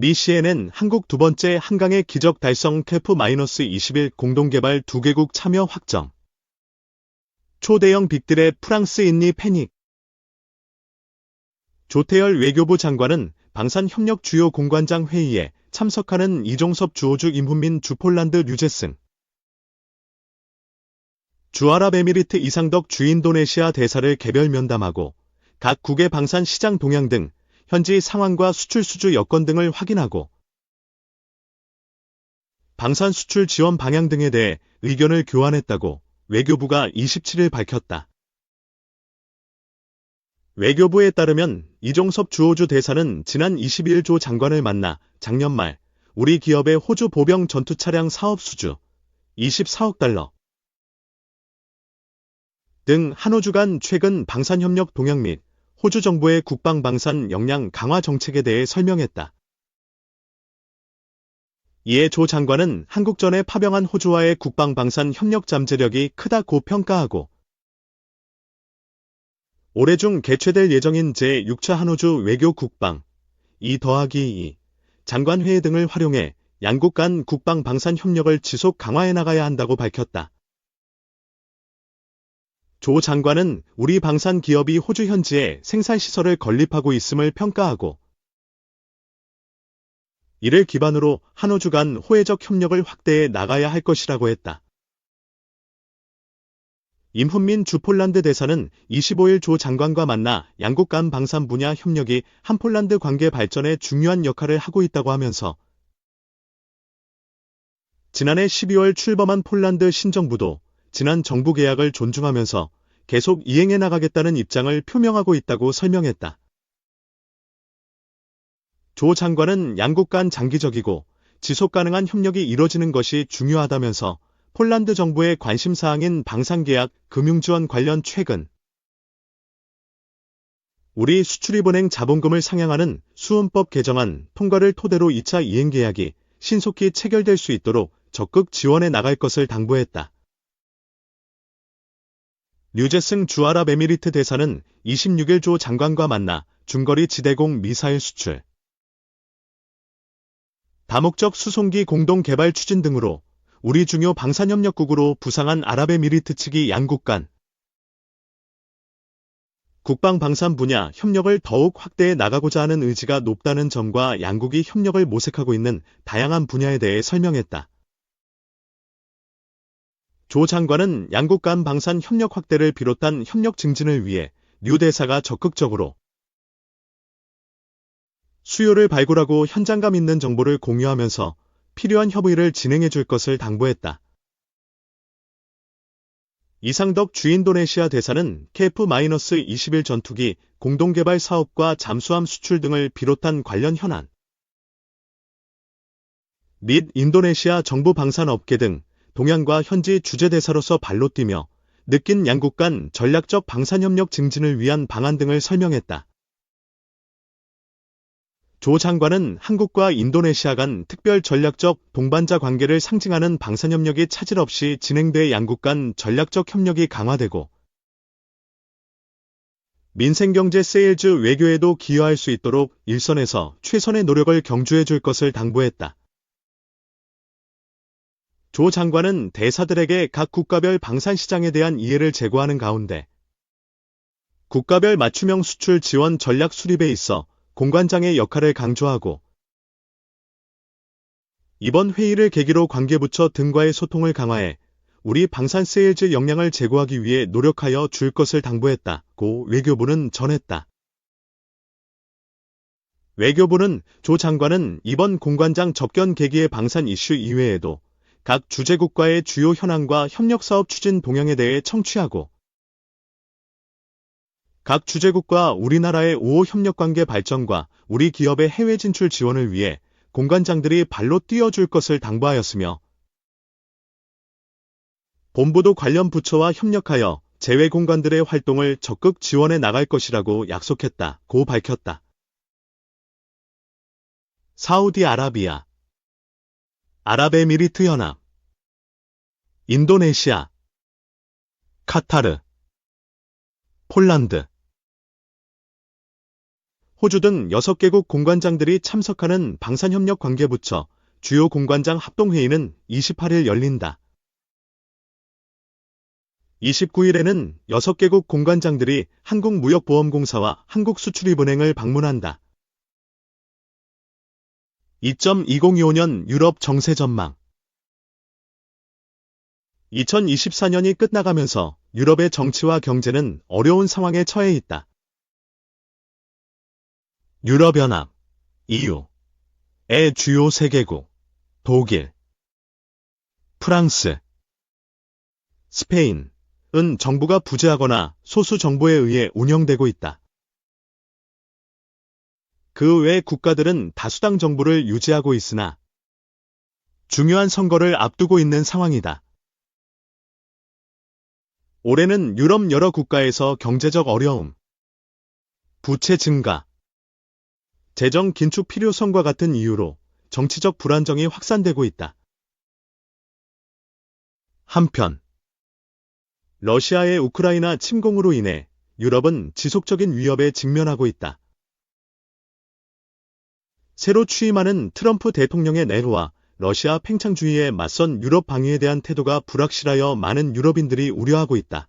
미 CNN 한국 두 번째 한강의 기적 달성 KF-21 공동개발 2개국 참여 확정. 초대형 빅딜에 프랑스 인니 패닉. 조태열 외교부 장관은 방산협력 주요 공관장 회의에 참석하는 이종섭 주호주 임훈민 주폴란드 류제승 주아랍에미리트 이상덕 주인도네시아 대사를 개별 면담하고 각 국의 방산 시장 동향 등 현지 상황과 수출 수주 여건 등을 확인하고 방산 수출 지원 방향 등에 대해 의견을 교환했다고 외교부가 27일 밝혔다. 외교부에 따르면 이종섭 주호주 대사는 지난 22일 조 장관을 만나 작년 말 우리 기업의 호주 보병 전투차량 사업 수주 24억 달러 등 한호주 간 최근 방산협력 동향 및 호주 정부의 국방방산 역량 강화 정책에 대해 설명했다. 이에 조 장관은 한국 전에 파병한 호주와의 국방방산 협력 잠재력이 크다고 평가하고 올해 중 개최될 예정인 제6차 한호주 외교 국방 2+2 장관회의 등을 활용해 양국 간 국방방산 협력을 지속 강화해 나가야 한다고 밝혔다. 조 장관은 우리 방산 기업이 호주 현지에 생산시설을 건립하고 있음을 평가하고 이를 기반으로 한호주 간 호혜적 협력을 확대해 나가야 할 것이라고 했다. 임훈민 주폴란드 대사는 25일 조 장관과 만나 양국 간 방산 분야 협력이 한폴란드 관계 발전에 중요한 역할을 하고 있다고 하면서 지난해 12월 출범한 폴란드 신정부도 지난 정부 계약을 존중하면서 계속 이행해 나가겠다는 입장을 표명하고 있다고 설명했다. 조 장관은 양국 간 장기적이고 지속 가능한 협력이 이뤄지는 것이 중요하다면서 폴란드 정부의 관심사항인 방산계약, 금융지원 관련 최근 우리 수출입은행 자본금을 상향하는 수은법 개정안 통과를 토대로 2차 이행계약이 신속히 체결될 수 있도록 적극 지원해 나갈 것을 당부했다. 류제승 주아랍에미리트 대사는 26일 조 장관과 만나 중거리 지대공 미사일 수출, 다목적 수송기 공동 개발 추진 등으로 우리 중요 방산협력국으로 부상한 아랍에미리트 측이 양국 간 국방방산 분야 협력을 더욱 확대해 나가고자 하는 의지가 높다는 점과 양국이 협력을 모색하고 있는 다양한 분야에 대해 설명했다. 조 장관은 양국 간 방산 협력 확대를 비롯한 협력 증진을 위해 류 대사가 적극적으로 수요를 발굴하고 현장감 있는 정보를 공유하면서 필요한 협의를 진행해 줄 것을 당부했다. 이상덕 주인도네시아 대사는 KF-21 전투기 공동개발 사업과 잠수함 수출 등을 비롯한 관련 현안 및 인도네시아 정부 방산업계 등 동양과 현지 주재대사로서 발로 뛰며 느낀 양국 간 전략적 방산협력 증진을 위한 방안 등을 설명했다. 조 장관은 한국과 인도네시아 간 특별 전략적 동반자 관계를 상징하는 방산협력이 차질 없이 진행돼 양국 간 전략적 협력이 강화되고 민생경제 세일즈 외교에도 기여할 수 있도록 일선에서 최선의 노력을 경주해 줄 것을 당부했다. 조 장관은 대사들에게 각 국가별 방산시장에 대한 이해를 제고하는 가운데 국가별 맞춤형 수출 지원 전략 수립에 있어 공관장의 역할을 강조하고 이번 회의를 계기로 관계부처 등과의 소통을 강화해 우리 방산 세일즈 역량을 제고하기 위해 노력하여 줄 것을 당부했다고 외교부는 전했다. 외교부는 조 장관은 이번 공관장 접견 계기의 방산 이슈 이외에도 각 주재국과의 주요 현황과 협력사업 추진 동향에 대해 청취하고 각 주재국과 우리나라의 우호 협력관계 발전과 우리 기업의 해외 진출 지원을 위해 공관장들이 발로 뛰어줄 것을 당부하였으며 본부도 관련 부처와 협력하여 재외공관들의 활동을 적극 지원해 나갈 것이라고 약속했다고 밝혔다. 사우디아라비아, 아랍에미리트 연합, 인도네시아, 카타르, 폴란드, 호주 등 6개국 공관장들이 참석하는 방산협력관계부처 주요 공관장 합동회의는 28일 열린다. 29일에는 6개국 공관장들이 한국무역보험공사와 한국수출입은행을 방문한다. 2025년 유럽 정세 전망. 2024년이 끝나가면서 유럽의 정치와 경제는 어려운 상황에 처해 있다. 유럽연합, EU의 주요 세계국, 독일, 프랑스, 스페인은 정부가 부재하거나 소수 정부에 의해 운영되고 있다. 그 외 국가들은 다수당 정부를 유지하고 있으나 중요한 선거를 앞두고 있는 상황이다. 올해는 유럽 여러 국가에서 경제적 어려움, 부채 증가, 재정 긴축 필요성과 같은 이유로 정치적 불안정이 확산되고 있다. 한편, 러시아의 우크라이나 침공으로 인해 유럽은 지속적인 위협에 직면하고 있다. 새로 취임하는 트럼프 대통령의 내로와 러시아 팽창주의에 맞선 유럽 방위에 대한 태도가 불확실하여 많은 유럽인들이 우려하고 있다.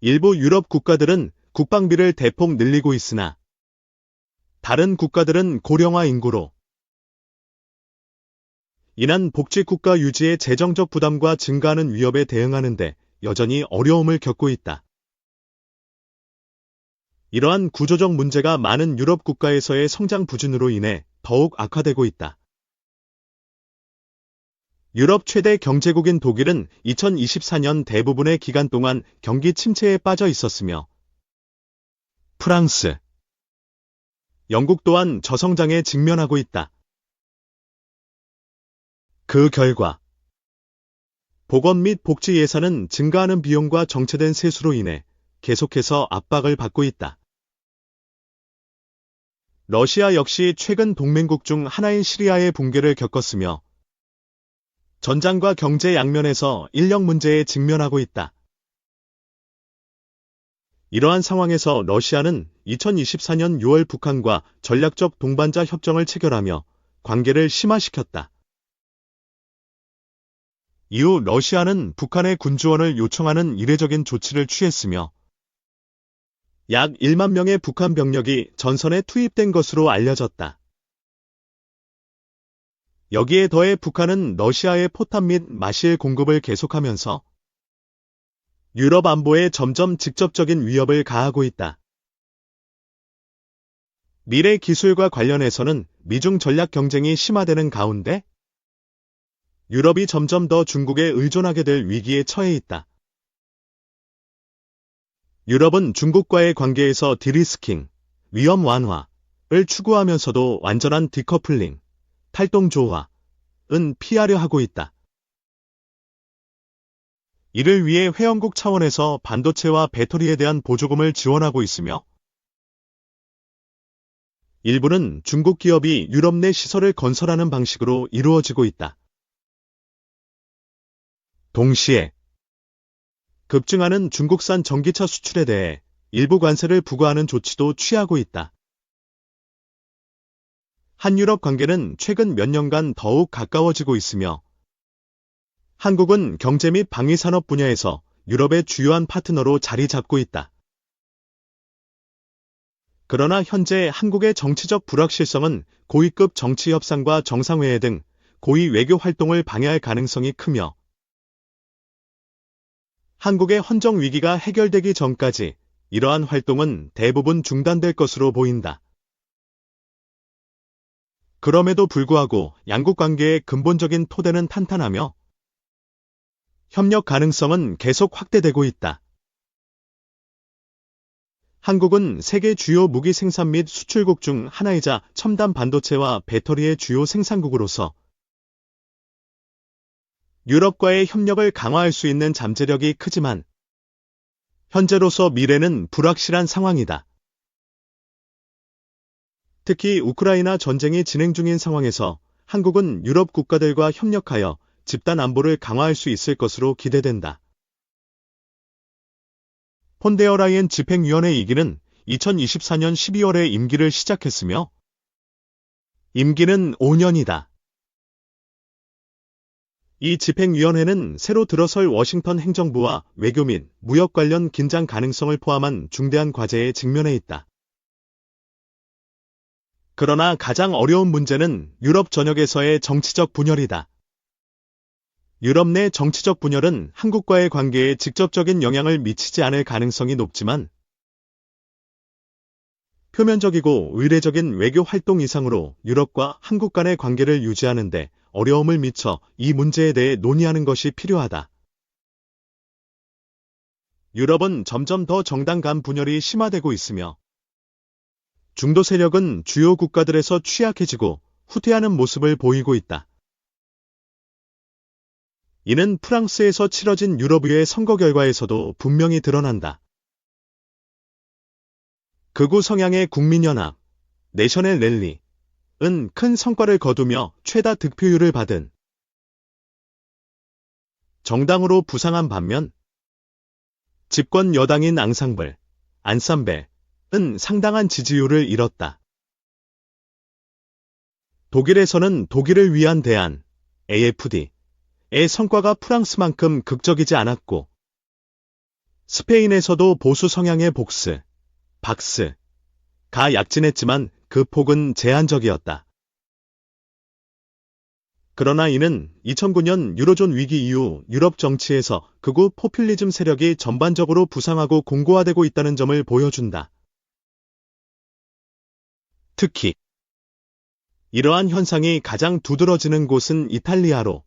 일부 유럽 국가들은 국방비를 대폭 늘리고 있으나 다른 국가들은 고령화 인구로 인한 복지국가 유지의 재정적 부담과 증가하는 위협에 대응하는 데 여전히 어려움을 겪고 있다. 이러한 구조적 문제가 많은 유럽 국가에서의 성장 부진으로 인해 더욱 악화되고 있다. 유럽 최대 경제국인 독일은 2024년 대부분의 기간 동안 경기 침체에 빠져 있었으며 프랑스, 영국 또한 저성장에 직면하고 있다. 그 결과 보건 및 복지 예산은 증가하는 비용과 정체된 세수로 인해 계속해서 압박을 받고 있다. 러시아 역시 최근 동맹국 중 하나인 시리아의 붕괴를 겪었으며 전장과 경제 양면에서 인력 문제에 직면하고 있다. 이러한 상황에서 러시아는 2024년 6월 북한과 전략적 동반자 협정을 체결하며 관계를 심화시켰다. 이후 러시아는 북한의 군지원을 요청하는 이례적인 조치를 취했으며 약 1만 명의 북한 병력이 전선에 투입된 것으로 알려졌다. 여기에 더해 북한은 러시아의 포탄 및 마실 공급을 계속하면서 유럽 안보에 점점 직접적인 위협을 가하고 있다. 미래 기술과 관련해서는 미중 전략 경쟁이 심화되는 가운데 유럽이 점점 더 중국에 의존하게 될 위기에 처해 있다. 유럽은 중국과의 관계에서 디리스킹, 위험 완화를 추구하면서도 완전한 디커플링, 탈동 조화은 피하려 하고 있다. 이를 위해 회원국 차원에서 반도체와 배터리에 대한 보조금을 지원하고 있으며 일부는 중국 기업이 유럽 내 시설을 건설하는 방식으로 이루어지고 있다. 동시에 급증하는 중국산 전기차 수출에 대해 일부 관세를 부과하는 조치도 취하고 있다. 한유럽 관계는 최근 몇 년간 더욱 가까워지고 있으며 한국은 경제 및 방위산업 분야에서 유럽의 주요한 파트너로 자리 잡고 있다. 그러나 현재 한국의 정치적 불확실성은 고위급 정치 협상과 정상회의 등 고위 외교 활동을 방해할 가능성이 크며 한국의 헌정 위기가 해결되기 전까지 이러한 활동은 대부분 중단될 것으로 보인다. 그럼에도 불구하고 양국 관계의 근본적인 토대는 탄탄하며 협력 가능성은 계속 확대되고 있다. 한국은 세계 주요 무기 생산 및 수출국 중 하나이자 첨단 반도체와 배터리의 주요 생산국으로서 유럽과의 협력을 강화할 수 있는 잠재력이 크지만 현재로서 미래는 불확실한 상황이다. 특히 우크라이나 전쟁이 진행 중인 상황에서 한국은 유럽 국가들과 협력하여 집단 안보를 강화할 수 있을 것으로 기대된다. 폰데어라이엔 집행위원회 2기는 2024년 12월에 임기를 시작했으며 임기는 5년이다. 이 집행위원회는 새로 들어설 워싱턴 행정부와 외교 및 무역 관련 긴장 가능성을 포함한 중대한 과제에 직면해 있다. 그러나 가장 어려운 문제는 유럽 전역에서의 정치적 분열이다. 유럽 내 정치적 분열은 한국과의 관계에 직접적인 영향을 미치지 않을 가능성이 높지만 표면적이고 의례적인 외교 활동 이상으로 유럽과 한국 간의 관계를 유지하는 데 어려움을 미쳐 이 문제에 대해 논의하는 것이 필요하다. 유럽은 점점 더 정당 간 분열이 심화되고 있으며 중도 세력은 주요 국가들에서 취약해지고 후퇴하는 모습을 보이고 있다. 이는 프랑스에서 치러진 유럽의회 선거 결과에서도 분명히 드러난다. 극우 성향의 국민연합, 내셔널 랠리은 큰 성과를 거두며 최다 득표율을 받은 정당으로 부상한 반면 집권 여당인 앙상블, 안쌈벨은 상당한 지지율을 잃었다. 독일에서는 독일을 위한 대안, AFD의 성과가 프랑스만큼 극적이지 않았고 스페인에서도 보수 성향의 복스, 박스가 약진했지만 그 폭은 제한적이었다. 그러나 이는 2009년 유로존 위기 이후 유럽 정치에서 극우 포퓰리즘 세력이 전반적으로 부상하고 공고화되고 있다는 점을 보여준다. 특히 이러한 현상이 가장 두드러지는 곳은 이탈리아로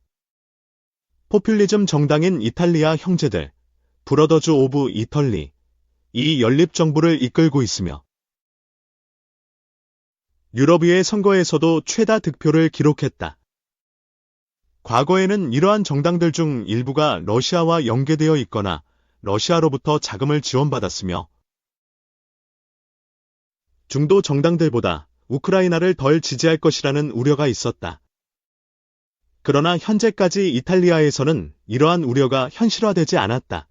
포퓰리즘 정당인 이탈리아 형제들, 브러더즈 오브 이털리, 이 연립정부를 이끌고 있으며 유럽의회 선거에서도 최다 득표를 기록했다. 과거에는 이러한 정당들 중 일부가 러시아와 연계되어 있거나 러시아로부터 자금을 지원받았으며 중도 정당들보다 우크라이나를 덜 지지할 것이라는 우려가 있었다. 그러나 현재까지 이탈리아에서는 이러한 우려가 현실화되지 않았다.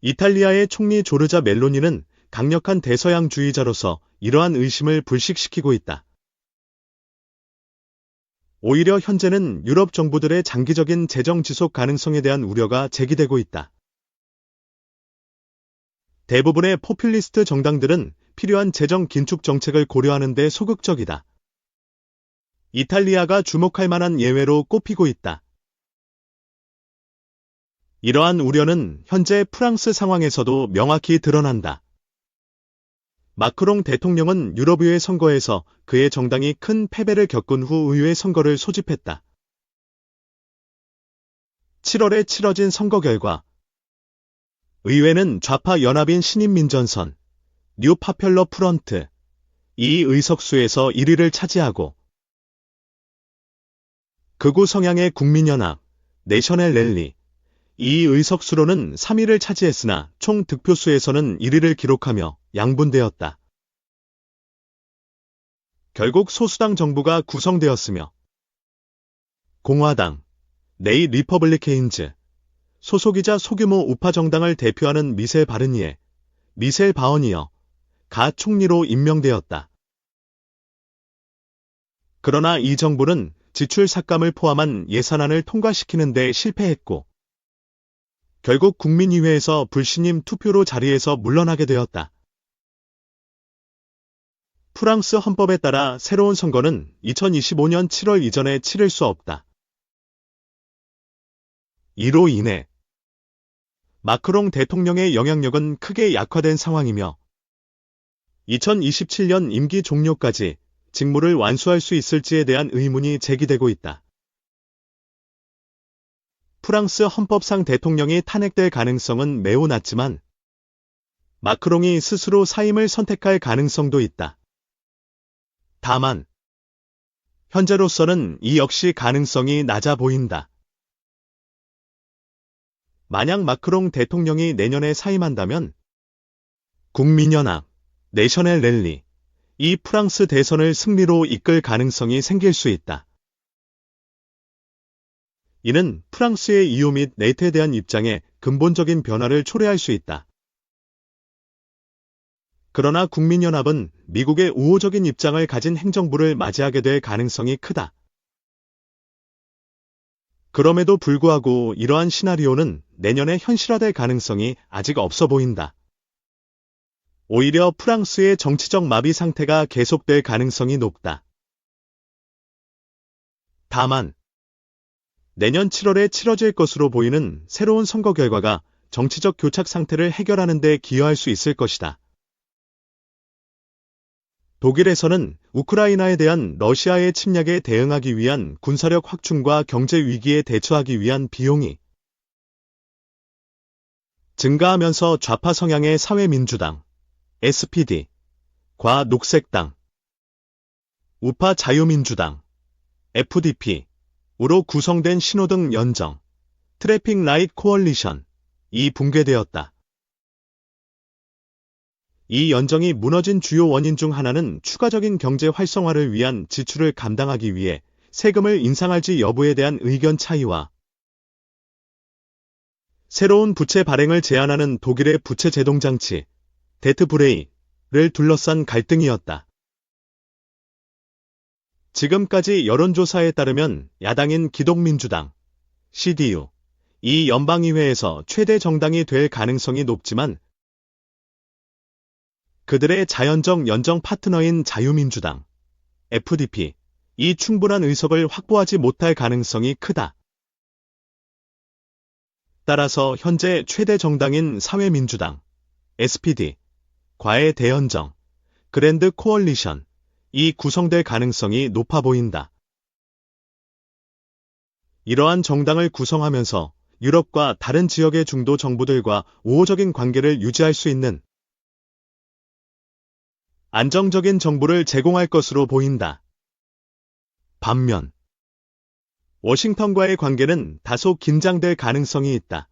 이탈리아의 총리 조르자 멜로니는 강력한 대서양주의자로서 이러한 의심을 불식시키고 있다. 오히려 현재는 유럽 정부들의 장기적인 재정 지속 가능성에 대한 우려가 제기되고 있다. 대부분의 포퓰리스트 정당들은 필요한 재정 긴축 정책을 고려하는 데 소극적이다. 이탈리아가 주목할 만한 예외로 꼽히고 있다. 이러한 우려는 현재 프랑스 상황에서도 명확히 드러난다. 마크롱 대통령은 유럽의회 선거에서 그의 정당이 큰 패배를 겪은 후 의회 선거를 소집했다. 7월에 치러진 선거 결과 의회는 좌파 연합인 신인민전선, 뉴 파퓰러 프런트, 이 의석수에서 1위를 차지하고 극우 성향의 국민연합, 내셔널 랠리, 이 의석수로는 3위를 차지했으나 총 득표수에서는 1위를 기록하며 양분되었다. 결국 소수당 정부가 구성되었으며 공화당, 네이 리퍼블리케인즈, 소속이자 소규모 우파 정당을 대표하는 미셸 바르니에, 미셸 바어니어, 가 총리로 임명되었다. 그러나 이 정부는 지출 삭감을 포함한 예산안을 통과시키는 데 실패했고 결국 국민의회에서 불신임 투표로 자리에서 물러나게 되었다. 프랑스 헌법에 따라 새로운 선거는 2025년 7월 이전에 치를 수 없다. 이로 인해 마크롱 대통령의 영향력은 크게 약화된 상황이며 2027년 임기 종료까지 직무를 완수할 수 있을지에 대한 의문이 제기되고 있다. 프랑스 헌법상 대통령이 탄핵될 가능성은 매우 낮지만 마크롱이 스스로 사임을 선택할 가능성도 있다. 다만 현재로서는 이 역시 가능성이 낮아 보인다. 만약 마크롱 대통령이 내년에 사임한다면 국민연합, 내셔널 랠리, 이 프랑스 대선을 승리로 이끌 가능성이 생길 수 있다. 이는 프랑스의 이유 및 네이트에 대한 입장에 근본적인 변화를 초래할 수 있다. 그러나 국민연합은 미국의 우호적인 입장을 가진 행정부를 맞이하게 될 가능성이 크다. 그럼에도 불구하고 이러한 시나리오는 내년에 현실화될 가능성이 아직 없어 보인다. 오히려 프랑스의 정치적 마비 상태가 계속될 가능성이 높다. 다만, 내년 7월에 치러질 것으로 보이는 새로운 선거 결과가 정치적 교착 상태를 해결하는 데 기여할 수 있을 것이다. 독일에서는 우크라이나에 대한 러시아의 침략에 대응하기 위한 군사력 확충과 경제 위기에 대처하기 위한 비용이 증가하면서 좌파 성향의 사회민주당, SPD, 과 녹색당, 우파 자유민주당, FDP, 으로 구성된 신호등 연정, 트래픽 라이트 코얼리션이 붕괴되었다. 이 연정이 무너진 주요 원인 중 하나는 추가적인 경제 활성화를 위한 지출을 감당하기 위해 세금을 인상할지 여부에 대한 의견 차이와 새로운 부채 발행을 제한하는 독일의 부채 제동장치, 데트브레이를 둘러싼 갈등이었다. 지금까지 여론조사에 따르면 야당인 기독민주당, CDU, 이 연방의회에서 최대 정당이 될 가능성이 높지만 그들의 자연적 연정 파트너인 자유민주당, FDP, 이 충분한 의석을 확보하지 못할 가능성이 크다. 따라서 현재 최대 정당인 사회민주당, SPD, 과의 대연정, 그랜드 코얼리션이 구성될 가능성이 높아 보인다. 이러한 정당을 구성하면서 유럽과 다른 지역의 중도 정부들과 우호적인 관계를 유지할 수 있는 안정적인 정부를 제공할 것으로 보인다. 반면, 워싱턴과의 관계는 다소 긴장될 가능성이 있다.